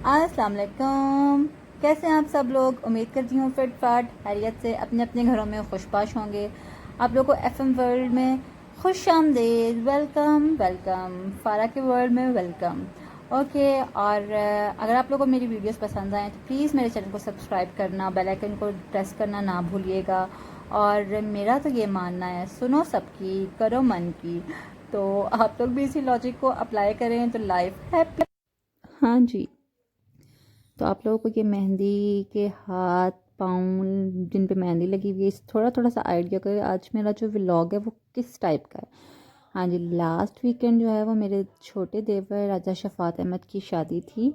अस्सलाम वालेकुम। कैसे हैं आप सब लोग? उम्मीद करती हूँ फिट फाट खैरियत से अपने अपने घरों में खुशबाश होंगे। आप लोगों को एफएम वर्ल्ड में खुश आमदीद, वेलकम वेलकम, फारा के वर्ल्ड में वेलकम। ओके, और अगर आप लोगों को मेरी वीडियोस पसंद आएँ तो प्लीज़ मेरे चैनल को सब्सक्राइब करना, बेल आइकन को प्रेस करना ना भूलिएगा। और मेरा तो ये मानना है, सुनो सबकी करो मन की। तो आप लोग भी इसी लॉजिक को अप्लाई करें तो लाइफ हैप्पी। हाँ जी, तो आप लोगों को ये मेहंदी के हाथ पाँव जिन पे मेहंदी लगी हुई है, थोड़ा थोड़ा सा आइडिया करें आज मेरा जो व्लॉग है वो किस टाइप का है। हाँ जी, लास्ट वीकेंड जो है वो मेरे छोटे देवर राजा शफ़ात अहमद की शादी थी।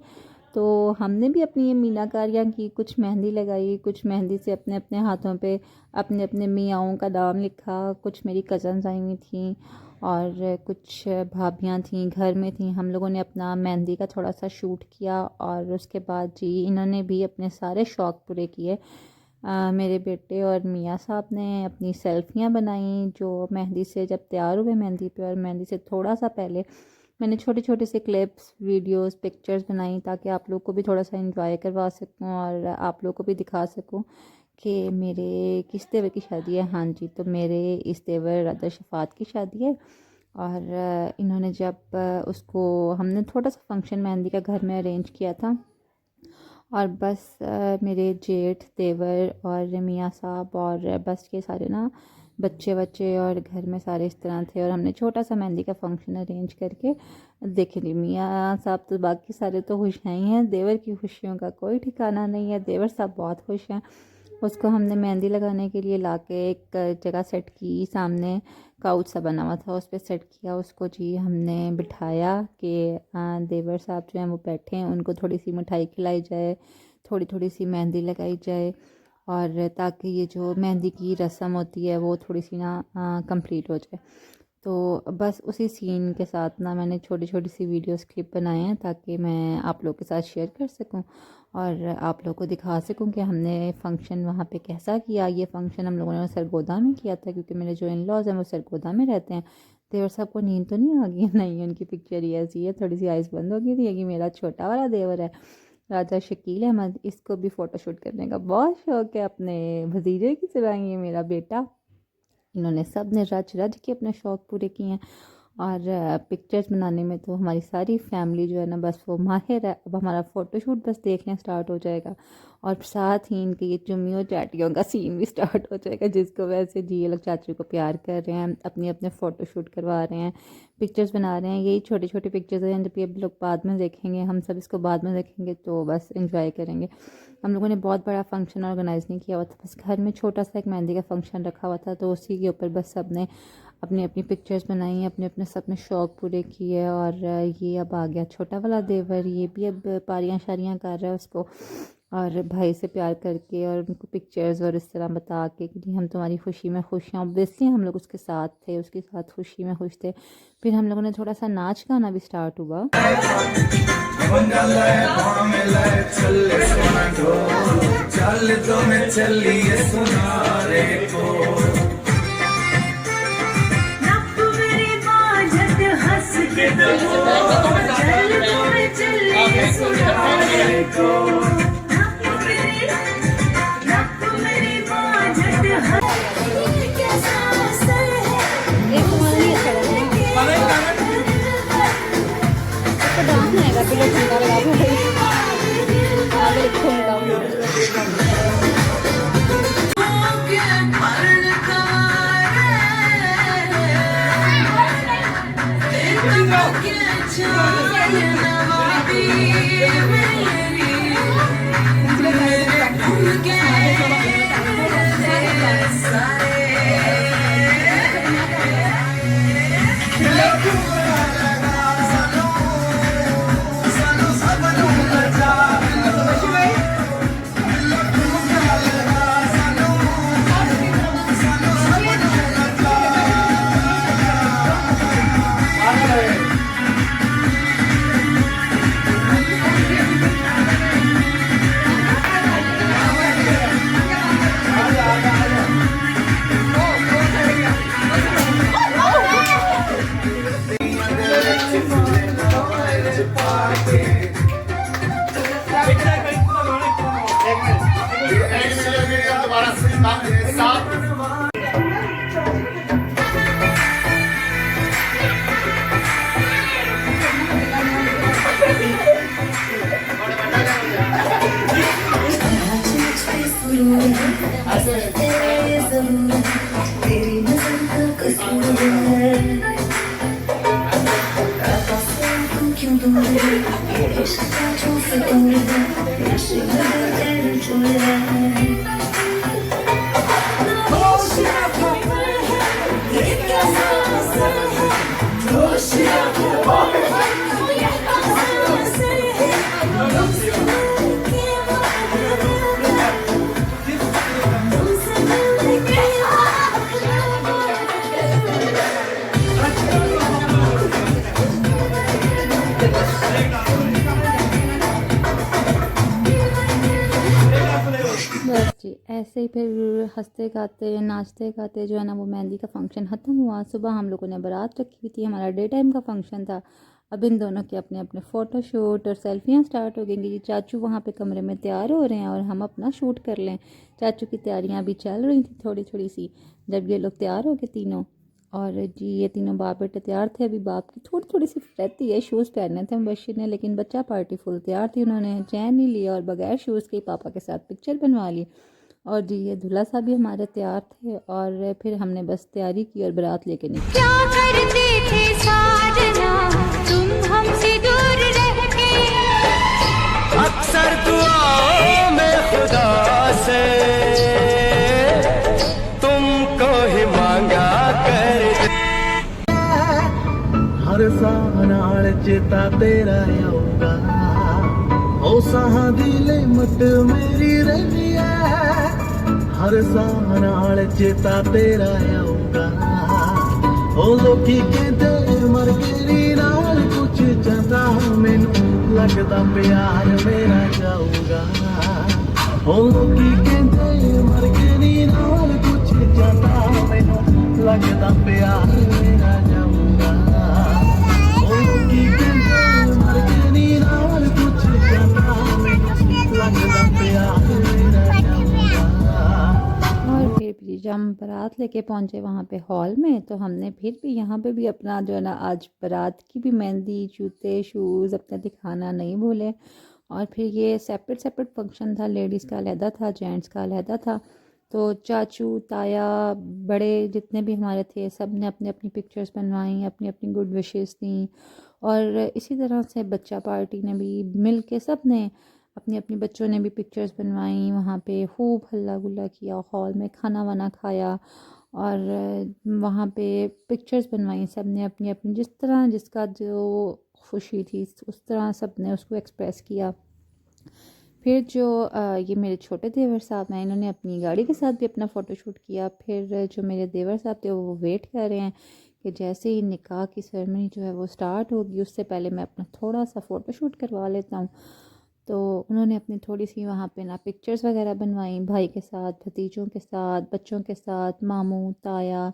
तो हमने भी अपनी ये मीनाकारियाँ की, कुछ मेहंदी लगाई, कुछ मेहंदी से अपने अपने हाथों पे अपने अपने मियाँओं का नाम लिखा। कुछ मेरी कज़न्स आई हुई थी और कुछ भाभियाँ थीं, घर में थीं। हम लोगों ने अपना मेहंदी का थोड़ा सा शूट किया और उसके बाद जी इन्होंने भी अपने सारे शौक़ पूरे किए। मेरे बेटे और मियाँ साहब ने अपनी सेल्फियाँ बनाई जो मेहंदी से जब तैयार हुए मेहंदी पे, और मेहंदी से थोड़ा सा पहले मैंने छोटे छोटे से क्लिप्स, वीडियोस, पिक्चर्स बनाई ताकि आप लोग को भी थोड़ा सा एंजॉय करवा सकूं और आप लोग को भी दिखा सकूं कि मेरे किस तेवर की शादी है। हाँ जी, तो मेरे इस तेवर राजा शफ़ात की शादी है। और इन्होंने जब उसको हमने थोड़ा सा फंक्शन मेहंदी का घर में अरेंज किया था, और बस मेरे जेठ देवर और मियाँ साहब और बस के सारे ना बच्चे बच्चे और घर में सारे इस तरह थे, और हमने छोटा सा मेहंदी का फंक्शन अरेंज करके देखे ली। मियाँ साहब तो बाकी सारे तो खुश हैं ही हैं, देवर की खुशियों का कोई ठिकाना नहीं है। देवर साहब बहुत खुश हैं। उसको हमने मेहंदी लगाने के लिए लाके एक जगह सेट की, सामने काउच सा बना हुआ था उस पर सेट किया उसको। जी हमने बिठाया कि देवर साहब जो हैं वो बैठे हैं, उनको थोड़ी सी मिठाई खिलाई जाए, थोड़ी थोड़ी सी मेहंदी लगाई जाए, और ताकि ये जो मेहंदी की रस्म होती है वो थोड़ी सी ना कंप्लीट हो जाए। तो बस उसी सीन के साथ ना मैंने छोटी छोटी सी वीडियोस क्लिप बनाए हैं ताकि मैं आप लोग के साथ शेयर कर सकूं और आप लोग को दिखा सकूं कि हमने फ़ंक्शन वहाँ पे कैसा किया। ये फ़ंक्शन हम लोगों ने सरगोदा में किया था क्योंकि मेरे जो इन लॉज हैं वो सरगोदा में रहते हैं। देवर साहब को नींद तो नहीं आ गई? नहीं, उनकी पिक्चर ही ऐसी है, थोड़ी सी आइज़ बंद हो गई थी। ये मेरा छोटा वाला देवर है राजा शकील अहमद, इसको भी फ़ोटोशूट करने का बहुत शौक़ है। अपने भतीजे की तरह ये मेरा बेटा। इन्होंने सब ने रच रच के अपने शौक़ पूरे किए हैं। और पिक्चर्स बनाने में तो हमारी सारी फैमिली जो है ना बस वो माहिर है। अब हमारा फ़ोटोशूट बस देखने स्टार्ट हो जाएगा और साथ ही इनके ये चुम्मियों चाटियों का सीन भी स्टार्ट हो जाएगा, जिसको वैसे जी ये लोग चाचू को प्यार कर रहे हैं, अपने अपने फ़ोटोशूट करवा रहे हैं, पिक्चर्स बना रहे हैं। यही छोटे छोटे पिक्चर्स हैं जब ये लोग बाद में देखेंगे, हम सब इसको बाद में देखेंगे तो बस इंजॉय करेंगे। हम लोगों ने बहुत बड़ा फंक्शन ऑर्गेनाइज़ नहीं किया हुआ था, बस घर में छोटा सा एक मेहंदी का फंक्शन रखा हुआ था, तो उसी के ऊपर बस सब ने अपनी अपनी पिक्चर्स बनाई, अपने अपने सब ने शौक़ पूरे किए। और ये अब आ गया छोटा वाला देवर, ये भी अब पारियाँ शारियाँ कर रहा है उसको, और भाई से प्यार करके और उनको पिक्चर्स और इस तरह बता के कि जी हम तुम्हारी खुशी में खुश हैं। ऑब्वियसली हम लोग उसके साथ थे, उसके साथ खुशी में खुश थे। फिर हम लोगों ने थोड़ा सा नाच गाना भी स्टार्ट हुआ। बस जी ऐसे ही फिर हंसते गाते नाचते गाते जो है ना वो मेहंदी का फंक्शन ख़त्म हुआ। सुबह हम लोगों ने बारात रखी हुई थी, हमारा डे टाइम का फंक्शन था। अब इन दोनों के अपने अपने फ़ोटो शूट और सेल्फियाँ स्टार्ट हो गई। चाचू वहाँ पे कमरे में तैयार हो रहे हैं और हम अपना शूट कर लें। चाचू की तैयारियाँ अभी चल रही थी थोड़ी थोड़ी सी, जब ये लोग तैयार हो गए तीनों। और जी ये तीनों बाप बेटे तैयार थे। अभी बाप की थोड़ी थोड़ी सी रहती है, शूज़ पहनने थे मुबशिर ने, लेकिन बच्चा पार्टी फुल तैयार थी। उन्होंने चैन नहीं लिया और बगैर शूज़ के पापा के साथ पिक्चर बनवा ली। और जी ये दूल्हा साहब भी हमारे तैयार थे और फिर हमने बस तैयारी की और बारात लेके निकले। क्या करते थे साजना तुम हमसे दूर रह के, अक्सर दुआओं में खुदा से तुमको ही मांगा कर। हर साह नाल चेता तेरा आऊगा, ओ साह दी लिमिट मेरी रही है। हर साह नाल चेता तेरा आऊगा, ओ लोकी कहते मर गई नाल कुछ चाहता मैनू लगदा प्यार मेरा जाऊगा। ओ लोकी कहते मर गई नाल कुछ चाहता मैनू लगदा प्यार मेरा जाऊगा। ओ लोकी कहते मर गई नाल कुछ चाहता मैनू लगदा प्यार मेरा जाऊगा। और फिर भी जब हम बारात लेके पहुँचे वहाँ पे हॉल में, तो हमने फिर भी यहाँ पे भी अपना जो है ना आज बारात की भी मेहंदी जूते शूज़ अपना दिखाना नहीं भूले। और फिर ये सेपरेट फंक्शन था, लेडीज़ का अलहदा था, जेंट्स का अलहदा था। तो चाचू ताया बड़े जितने भी हमारे थे सब ने अपनी अपनी पिक्चर्स बनवाई, अपनी अपनी गुड विशेस दी। और इसी तरह से बच्चा पार्टी ने भी मिल के सब ने अपनी अपनी बच्चों ने भी पिक्चर्स बनवाई। वहाँ पे खूब हल्ला गुल्ला किया, हॉल में खाना वाना खाया और वहाँ पे पिक्चर्स बनवाई। सब ने अपनी अपनी जिस तरह जिसका जो खुशी थी उस तरह सब ने उसको एक्सप्रेस किया। फिर जो ये मेरे छोटे देवर साहब हैं, इन्होंने अपनी गाड़ी के साथ भी अपना फ़ोटोशूट किया। फिर जो मेरे देवर साहब थे वो वेट कर रहे हैं कि जैसे ही निकाह की सेरेमनी जो है वो स्टार्ट होगी उससे पहले मैं अपना थोड़ा सा फ़ोटोशूट करवा लेता हूँ। तो उन्होंने अपनी थोड़ी सी वहाँ पे ना पिक्चर्स वगैरह बनवाई, भाई के साथ, भतीजों के साथ, बच्चों के साथ, मामू ताया,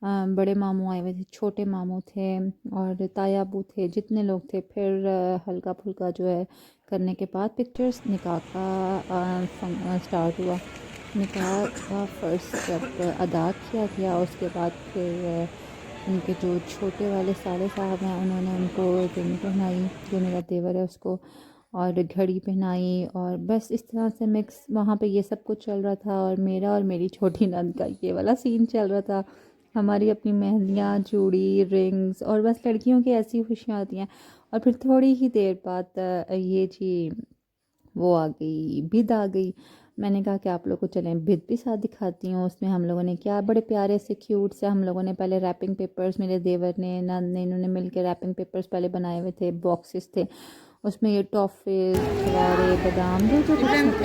बड़े मामू आए हुए थे, छोटे मामू थे और ताया अबू थे, जितने लोग थे। फिर हल्का फुल्का जो है करने के बाद पिक्चर्स निकाह का स्टार्ट हुआ। निकाह का फ़र्ज जब अदा किया गया उसके बाद फिर उनके जो छोटे वाले साले साहब हैं उन्होंने उनको रिंग पहनाई, जो मेरा देवर है उसको, और घड़ी पहनाई। और बस इस तरह से मिक्स वहाँ पे ये सब कुछ चल रहा था और मेरा और मेरी छोटी नंद का ये वाला सीन चल रहा था। हमारी अपनी मेहंदियाँ, चूड़ी, रिंग्स और बस लड़कियों की ऐसी खुशियाँ होती हैं। और फिर थोड़ी ही देर बाद ये जी वो आ गई, बिद आ गई। मैंने कहा कि आप लोग को चलें बिद भी साथ दिखाती हूँ। उसमें हम लोगों ने क्या बड़े प्यारे से क्यूट से हम लोगों ने पहले रैपिंग पेपर्स, मेरे देवर ने नंद ने इन्होंने मिल के रैपिंग पेपर्स पहले बनाए हुए थे, बॉक्सेस थे उसमें ये टॉफ़ीज़, छुआरे, बादाम जो जो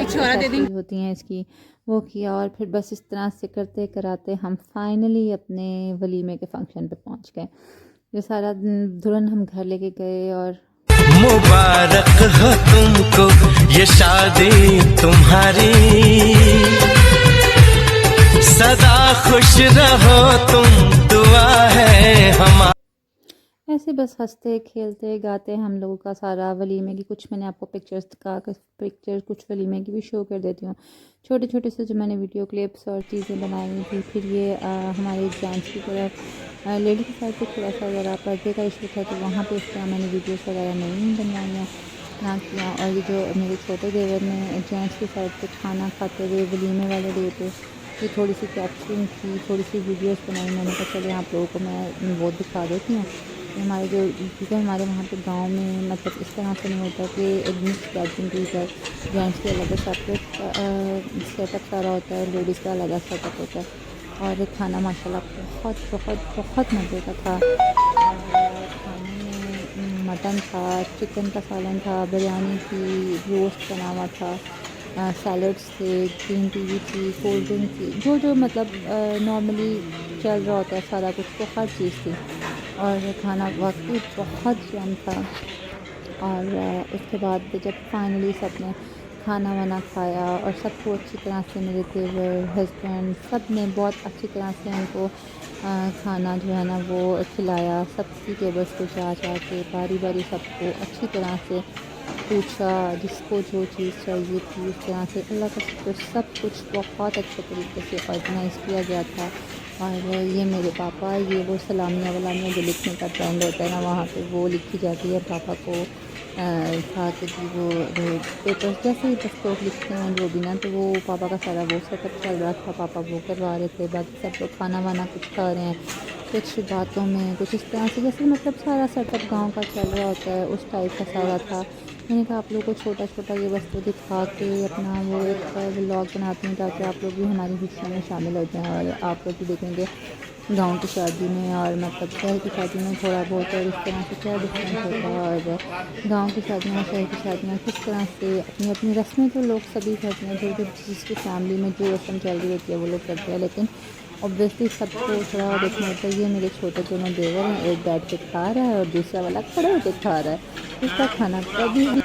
एक्सेसरीज होती हैं इसकी वो किया। और फिर बस इस तरह से करते कराते हम फाइनली अपने वलीमे के फंक्शन पे पहुंच गए। ये सारा दुल्हन हम घर लेके गए और मुबारक हो तुमको ये शादी तुम्हारी, सदा खुश रहो तुम, दुआ है हमारी। ऐसे बस हंसते खेलते गाते हम लोगों का सारा वलीमे की, कुछ मैंने आपको पिक्चर्स कुछ वलीमे की भी शो कर देती हूँ। छोटे छोटे से जो मैंने वीडियो क्लिप्स और चीज़ें बनाई हुई थी। फिर ये हमारे जेंट्स की तरफ लेडी की साइड पे थोड़ा सा ज़रा पर्दे का इशू था तो वहाँ पे इस तरह मैंने वीडियोस वगैरह नहीं बनवाई ना किया। और ये जो मेरे छोटे देवर ने जेंट्स की साइड पे खाना खाते हुए वलीमे वाले डे पे ये थोड़ी सी कैप्चरिंग की, थोड़ी सी वीडियोस बनाई। मैंने कहा चलिए आप लोगों को मैं वो दिखा देती हूँ। कि हमारे जो क्योंकि हमारे वहाँ पे गांव में मतलब इस तरह से नहीं होता कि एक मिक्स गैदरिंग की जाए, जेंट्स के अलग सेपरेट सेटअप सारा होता है, लेडीज़ का अलग सेटअप होता है। और खाना माशाल्लाह बहुत बहुत बहुत मज़े का था। और खाने में मटन था, चिकन का सालन था, बिरयानी थी, रोस्ट बना हुआ था, सैलड्स थे, ग्रीन टी भी थी, कोल्ड ड्रिंक थी, जो जो मतलब नॉर्मली चल रहा होता है सारा कुछ, तो हर चीज़ थी। और खाना वाकई बहुत यम था। और उसके बाद जब फाइनली सब ने खाना वाना खाया और सबको अच्छी तरह से मेरे देवर हस्बैंड सब ने बहुत अच्छी तरह से उनको खाना जो है ना वो खिलाया। सबकी टेबल्स पे जा जा के बारी बारी सबको अच्छी तरह से पूछा, जिसको जो चीज़ चाहिए थी उस तरह से। अल्लाह का शुक्र सब कुछ बहुत अच्छे तरीके से ऑर्गेनाइज़ किया गया था। और ये मेरे पापा, ये वो सलामियाँ वलामियाँ जो लिखने का ट्रेंड होता है ना वहाँ पे वो लिखी जाती है। पापा को था कि वो पेपर्स जैसे ही दस्तखत लिखते हैं जो भी ना, तो वो पापा का सारा वो सेटअप चल रहा था, पापा वो करवा रहे थे। बाकी सब लोग खाना वाना कुछ खा रहे हैं, कुछ बातों में, कुछ इस तरह से जैसे मतलब सारा सेटअप गांव का चल रहा होता है उस टाइप का सारा था। मैंने कहा आप लोगों को छोटा छोटा ये वस्तु दिखा के अपना वो एक व्लॉग बनाती हूँ ताकि आप लोग भी हमारी खुशियों में शामिल हो जाएँ और आप लोग भी देखेंगे गांव की शादी में और मतलब शहर की शादी में थोड़ा बहुत और इस तरह से क्या डिफरेंस होता है। और गांव की शादियाँ और शहर की शादियाँ किस तरह से अपनी अपनी रस्में तो लोग सभी करते हैं, जो जो जिसकी फैमिली में जो रस्म चल रही होती है वो लोग करते हैं, लेकिन ऑब्वियसली सबको थोड़ा देखना होता है। ये मेरे छोटे दोनों देवर हैं, एक बैठ के खा रहा है और दूसरा वाला खड़े होकर खा रहा है। उसका खाना कभी भी